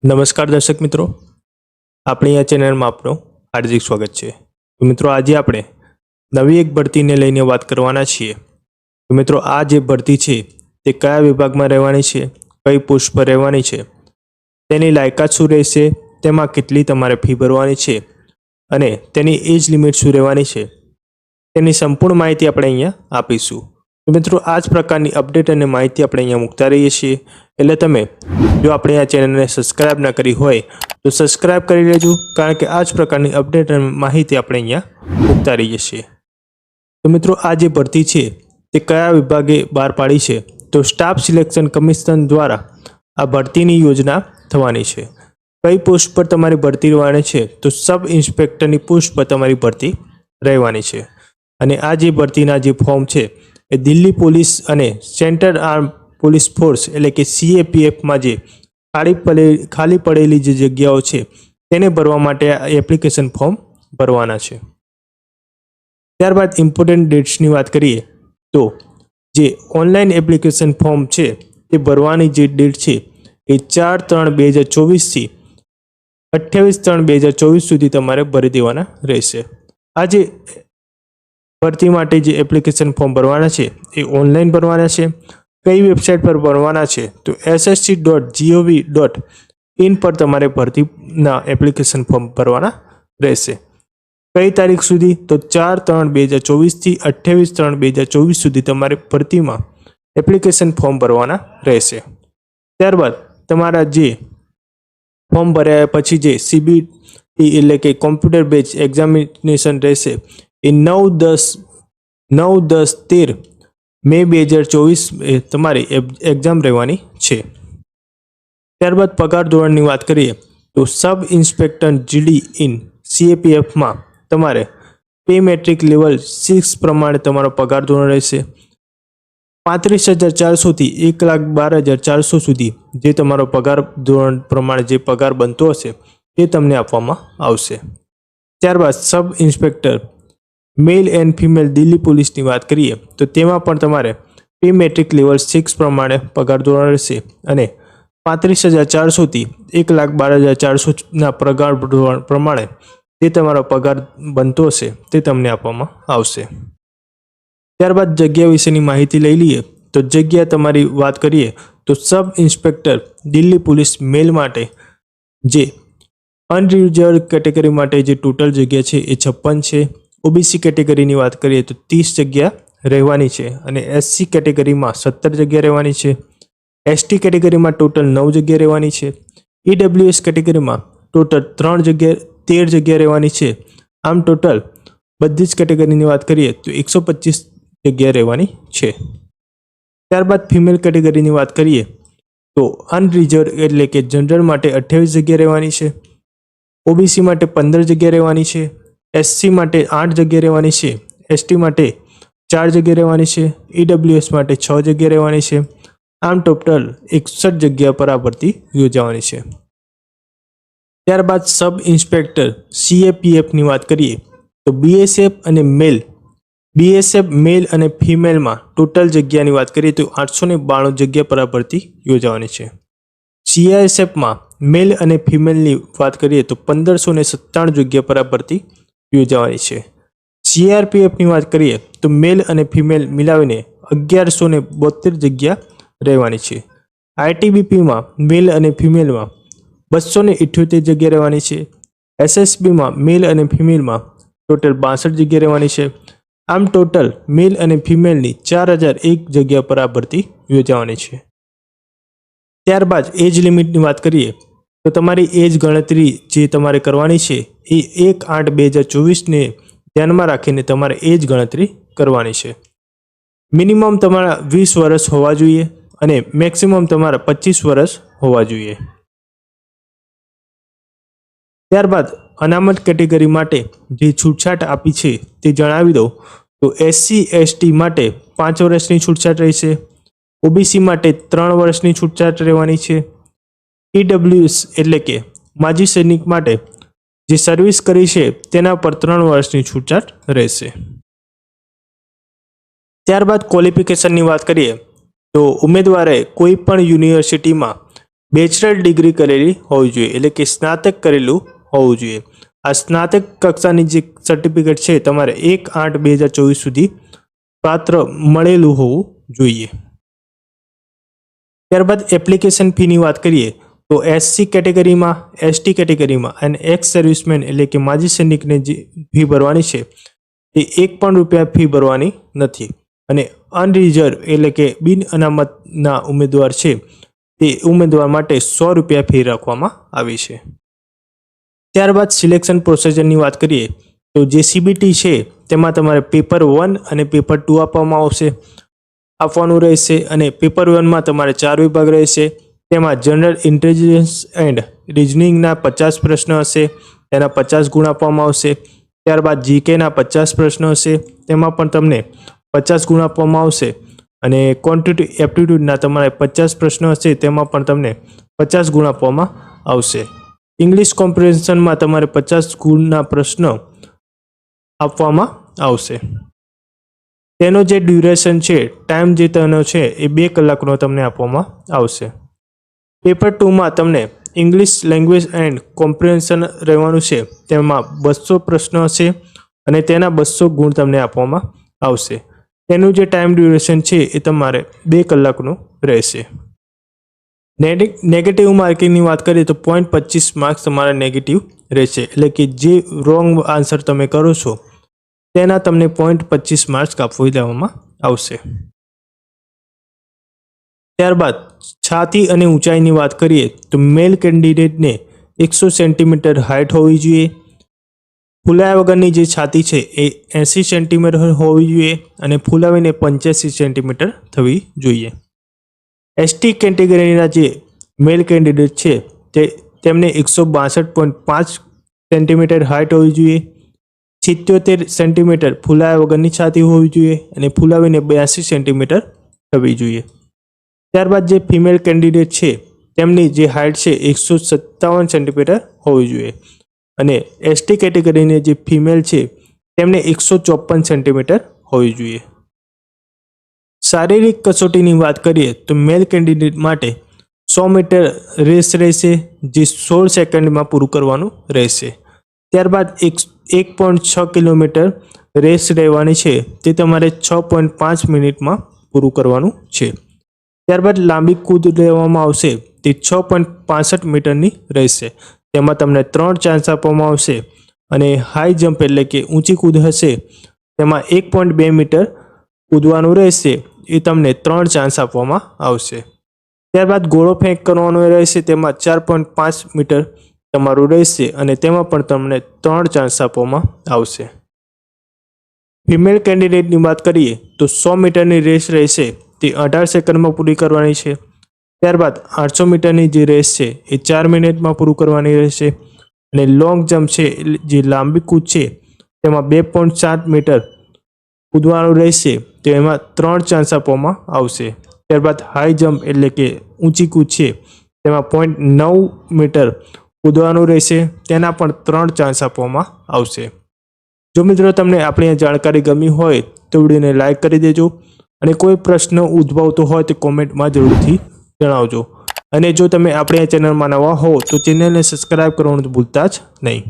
નમસ્કાર દર્શક મિત્રો, આપણી આ ચેનલમાં આપનું હાર્દિક સ્વાગત છે। તો મિત્રો, આજે આપણે નવી એક ભરતીને લઈને વાત કરવાના છીએ। તો મિત્રો, આ જે ભરતી છે તે કયા વિભાગમાં રહેવાની છે, કઈ પોસ્ટ પર રહેવાની છે, તેની લાયકાત શું રહેશે, તેમાં કેટલી તમારે ફી ભરવાની છે અને તેની એજ લિમિટ શું રહેવાની છે, તેની સંપૂર્ણ માહિતી આપણે અહીંયા આપીશું। તો મિત્રો, આ જ પ્રકારની અપડેટ અને માહિતી આપણે અહીંયા મૂકતા રહીએ છીએ, એટલે તમે જો આપણે આ ચેનલને સબસ્ક્રાઇબ ન કરી હોય તો સબસ્ક્રાઇબ કરી લેજો, કારણ કે આ જ પ્રકારની અપડેટ અને માહિતી આપણે અહીંયા મૂકતા રહીએ છીએ। તો મિત્રો, આ જે ભરતી છે તે કયા વિભાગે બહાર પાડી છે, તો સ્ટાફ સિલેક્શન કમિશન દ્વારા આ ભરતીની યોજના થવાની છે। કઈ પોસ્ટ પર તમારી ભરતી રહેવાની છે, તો સબ ઇન્સ્પેક્ટરની પોસ્ટ પર તમારી ભરતી રહેવાની છે। અને આ જે ભરતીના જે ફોર્મ છે એ દિલ્હી પોલીસ અને સેન્ટ્રલ આર્મ પોલીસ ફોર્સ એટલે કે CAPFમાં જે ખાલી પડેલી જે જગ્યાઓ છે તેને ભરવા માટે આ એપ્લિકેશન ફોર્મ ભરવાના છે। ત્યારબાદ ઇમ્પોર્ટન્ટ ડેટ્સની વાત કરીએ તો જે ઓનલાઈન એપ્લિકેશન ફોર્મ છે તે ભરવાની જે ડેટ છે એ 4/3/2024 થી 28/3/2024 સુધી તમારે ભરી દેવાના રહેશે। આ જે ભરતી માટે જે એપ્લિકેશન ફોર્મ ભરવાના છે એ ઓનલાઈન ભરવાના છે। કઈ વેબસાઇટ પર ભરવાના છે, તો ssc.gov.in પર તમારે ભરતીના એપ્લિકેશન ફોર્મ ભરવાના રહેશે। કઈ તારીખ સુધી, તો 4/3/2024 થી 28/3/2024 સુધી તમારે ભરતીમાં એપ્લિકેશન ફોર્મ ભરવાના રહેશે। ત્યારબાદ તમારા જે ફોર્મ ભર્યા પછી જે CBT એટલે કે કોમ્પ્યુટર બેઝ એક્ઝામિનેશન રહેશે એ 9-10-13 મે 2024 તમારી એક્ઝામ રહેવાની છે। ત્યારબાદ પગાર ધોરણની વાત કરીએ તો સબ ઇન્સ્પેક્ટર GD ઇન CAPFમાં તમારે પે મેટ્રિક લેવલ 6 પ્રમાણે તમારો પગાર ધોરણ રહેશે। 35,400 થી 1,12,400 સુધી જે તમારો પગાર ધોરણ પ્રમાણે જે પગાર બનતો હશે તે તમને આપવામાં આવશે। ત્યારબાદ sub inspector mail and female Delhi પોલીસની વાત કરીએ તો તેમાં પણ તમારે પે મેટ્રિક લેવલ 6 પ્રમાણે પગાર ધોરણ રહેશે અને 35,400 થી 1,12,400 પગાર ધોરણ પ્રમાણે જે તમારો પગાર બનતો હશે તે તમને આપવામાં આવશે। ત્યારબાદ જગ્યા વિશેની માહિતી લઈ લઈએ તો જગ્યા તમારી વાત કરીએ તો સબ ઇન્સ્પેક્ટર દિલ્હી પોલીસ મેલ માટે જે અનરિઝર્વ કેટેગરી માટે જે ટોટલ જગ્યા છે એ 56 છે। OBC કેટેગરીની વાત કરીએ તો 30 જગ્યા રહેવાની છે અને SC કેટેગરીમાં 17 જગ્યા રહેવાની છે। ST કેટેગરીમાં ટોટલ 9 જગ્યા રહેવાની છે। EWS કેટેગરીમાં ટોટલ 13 જગ્યા રહેવાની છે। આમ ટોટલ બધી જ કેટેગરીની વાત કરીએ તો 125 જગ્યા રહેવાની છે। ત્યારબાદ ફિમેલ કેટેગરીની વાત કરીએ તો અનરિઝર્વ એટલે કે જનરલ માટે 28 જગ્યા રહેવાની છે। OBC માટે 15 જગ્યા રહેવાની છે। SC માટે 8 જગ્યા રહેવાની છે। ST માટે 4 જગ્યા રહેવાની છે। EWS માટે 6 જગ્યા રહેવાની છે। આમ ટોટલ 61 જગ્યા પર આ ભરતી યોજાવાની છે। ત્યારબાદ સબ ઇન્સ્પેક્ટર CAPFની વાત કરીએ તો BSF મેલ અને ફિમેલમાં ટોટલ જગ્યાની વાત કરીએ તો 892 જગ્યા પર આ ભરતી યોજાવાની છે। CISFમાં મેલ અને ફિમેલની વાત કરીએ તો 1597 જગ્યા પર આ ભરતી યોજાવાની છે। CRPFની વાત કરીએ તો મેલ અને ફિમેલ મિલાવીને 1172 જગ્યા રહેવાની છે। ITBPમાં મેલ અને ફિમેલમાં 278 જગ્યા રહેવાની છે। SSBમાં મેલ અને ફિમેલમાં ટોટલ 62 જગ્યા રહેવાની છે। આમ ટોટલ મેલ અને ફિમેલની 4001 જગ્યા પર આ ભરતી યોજાવાની છે। ત્યારબાદ એજ લિમિટની વાત કરીએ તો તમારી એજ ગણતરી જે તમારે કરવાની છે એ 1/8/2024ને ધ્યાનમાં રાખીને તમારે એજ ગણતરી કરવાની છે। મિનિમમ તમારા 20 વર્ષ હોવા જોઈએ અને મેક્સિમમ તમારા 25 વર્ષ હોવા જોઈએ। ત્યારબાદ અનામત કેટેગરી માટે જે છૂટછાટ આપી છે તે જણાવી દઉં તો SC ST માટે 5 વર્ષની છૂટછાટ રહેશે। OBC માટે 3 વર્ષની છૂટછાટ રહેવાની છે। EWS એટલે કે માજી સૈનિક માટે જે સર્વિસ કરી છે તેના પર 3 વર્ષની છૂટછાટ રહેશે। ત્યારબાદ ક્વોલિફિકેશનની વાત કરીએ તો ઉમેદવારે કોઈ પણ યુનિવર્સિટીમાં બેચલર ડિગ્રી કરેલી હોવી જોઈએ, એટલે કે સ્નાતક કરેલું હોવું જોઈએ. આ સ્નાતક કક્ષાની જે સર્ટિફિકેટ છે તમારે 1/8/2024 સુધી પાત્ર મળેલું હોવું જોઈએ. ત્યારબાદ એપ્લિકેશન ફીની વાત કરીએ તો SC કેટેગરીમાં, ST કેટેગરીમાં અને એક્સ સર્વિસમેન એટલે કે માજી સૈનિકને જે ફી ભરવાની છે તે ₹1 ફી ભરવાની નથી. અને અનરિઝર્વ એટલે કે બિન અનામતના ઉમેદવાર છે તે ઉમેદવાર માટે ₹100 ફી રાખવામાં આવી છે. ત્યારબાદ સિલેક્શન પ્રોસિજરની વાત કરીએ તો જે CBT છે તેમાં તમારે પેપર 1 અને પેપર 2 આપવાનું રહેશે. અને પેપર 1માં તમારે 4 વિભાગ રહેશે. તેમાં જનરલ ઇન્ટેલિજન્સ એન્ડ રિઝનિંગના 50 પ્રશ્ન હશે, તેના 50 ગુણ આપવામાં આવશે. ત્યારબાદ GKના 50 પ્રશ્નો હશે, તેમાં પણ તમને 50 ગુણ આપવામાં આવશે. અને ક્વોન્ટિટેટિવ એપ્ટિટ્યૂડના તમારે 50 પ્રશ્નો હશે, તેમાં પણ તમને 50 ગુણ આપવામાં આવશે. ઇંગ્લિશ કોમ્પ્રિહેન્શનમાં તમારે 50 ગુણના પ્રશ્ન આપવામાં આવશે. તેનો જે ડ્યુરેશન છે, ટાઈમ જે તેનો છે એ 2 કલાકનો તમને આપવામાં આવશે. પેપર 2માં તમને ઇંગ્લિશ લેંગ્વેજ એન્ડ કોમ્પ્રિહેન્શન રહેવાનું છે, તેમાં 200 પ્રશ્નો હશે અને તેના 200 ગુણ તમને આપવામાં આવશે. તેનું જે ટાઈમ ડ્યુરેશન છે એ તમારે 2 કલાકનું રહેશે. નેગેટિવ માર્કિંગની વાત કરીએ તો 0.25 માર્ક્સ તમારા નેગેટિવ રહેશે, એટલે કે જે રોંગ આન્સર તમે કરો છો તેના તમને 0.25 માર્ક્સ કાપી દેવામાં આવશે. ત્યારબાદ છાતી અને ઊંચાઈની વાત કરીએ તો મેલ કેન્ડિડેટને 100 સેન્ટીમીટર હાઇટ હોવી જોઈએ. ફૂલાયા વગરની જે છાતી છે એ 80 સેન્ટીમીટર હોવી જોઈએ અને ફૂલાવીને 85 સેન્ટીમીટર થવી જોઈએ. ST કેટેગરીના જે મેલ કેન્ડિડેટ છે તેમને 162.5 સેન્ટીમીટર હાઇટ હોવી જોઈએ. 77 સેન્ટીમીટર ફૂલાયા વગરની છાતી હોવી જોઈએ અને ફૂલાવીને 82 સેન્ટીમીટર થવી જોઈએ. ત્યારબાદ જે ફિમેલ કેન્ડિડેટ છે તેમની જે હાઇટ છે 157 સેન્ટીમીટર હોવી જોઈએ અને ST કેટેગરીની જે ફિમેલ છે તેમને 154 સેન્ટીમીટર હોવી જોઈએ. શારીરિક કસોટીની વાત કરીએ તો મેલ કેન્ડિડેટ માટે 100 મીટર રેસ રહેશે, જે 16 સેકન્ડમાં પૂરું કરવાનું રહેશે. ત્યારબાદ 1.6 કિલોમીટર રેસ રહેવાની છે, તે તમારે 6.5 મિનિટમાં પૂરું કરવાનું છે. ત્યારબાદ લાંબી કૂદ લેવામાં આવશે, તે 6.65 મીટરની રહેશે. તેમાં તમને 3 ચાન્સ આપવામાં આવશે અને હાઈ જમ્પ એટલે કે ઊંચી કૂદ હશે, તેમાં 1.2 મીટર કૂદવાનું રહેશે, એ તમને 3 ચાન્સ આપવામાં આવશે. ત્યારબાદ ગોળો ફેંક કરવાનો રહેશે, તેમાં 4.5 મીટર તમારું રહેશે અને તેમાં પણ તમને 3 ચાન્સ આપવામાં આવશે. ફિમેલ કેન્ડિડેટની વાત કરીએ તો 100 મીટરની રેસ રહેશે, તે 18 સેકન્ડમાં પૂરી કરવાની છે. ત્યારબાદ 800 મીટરની જે રેસ છે એ 4 મિનિટમાં પૂરું કરવાની રહેશે અને લોંગ જમ્પ છે જે લાંબી કૂદ છે તેમાં 2.7 મીટર કૂદવાનું રહેશે, તેમાં 3 ચાન્સ આપવામાં આવશે. ત્યારબાદ હાઈ જમ્પ એટલે કે ઊંચી કૂદ છે તેમાં 0.9 મીટર કૂદવાનું રહેશે, તેના પણ 3 ચાન્સ આપવામાં આવશે. જો મિત્રો તમને આપણી આ જાણકારી ગમી હોય તો વિડીયોને લાઈક કરી દેજો અને કોઈ પ્રશ્ન ઉદ્ભવતો હોય તો કોમેન્ટમાં જરૂરથી જણાવજો. અને જો તમે આપણી આ ચેનલમાં નવા હો તો ચેનલને સબસ્ક્રાઈબ કરવાનું ભૂલતા જ નહીં.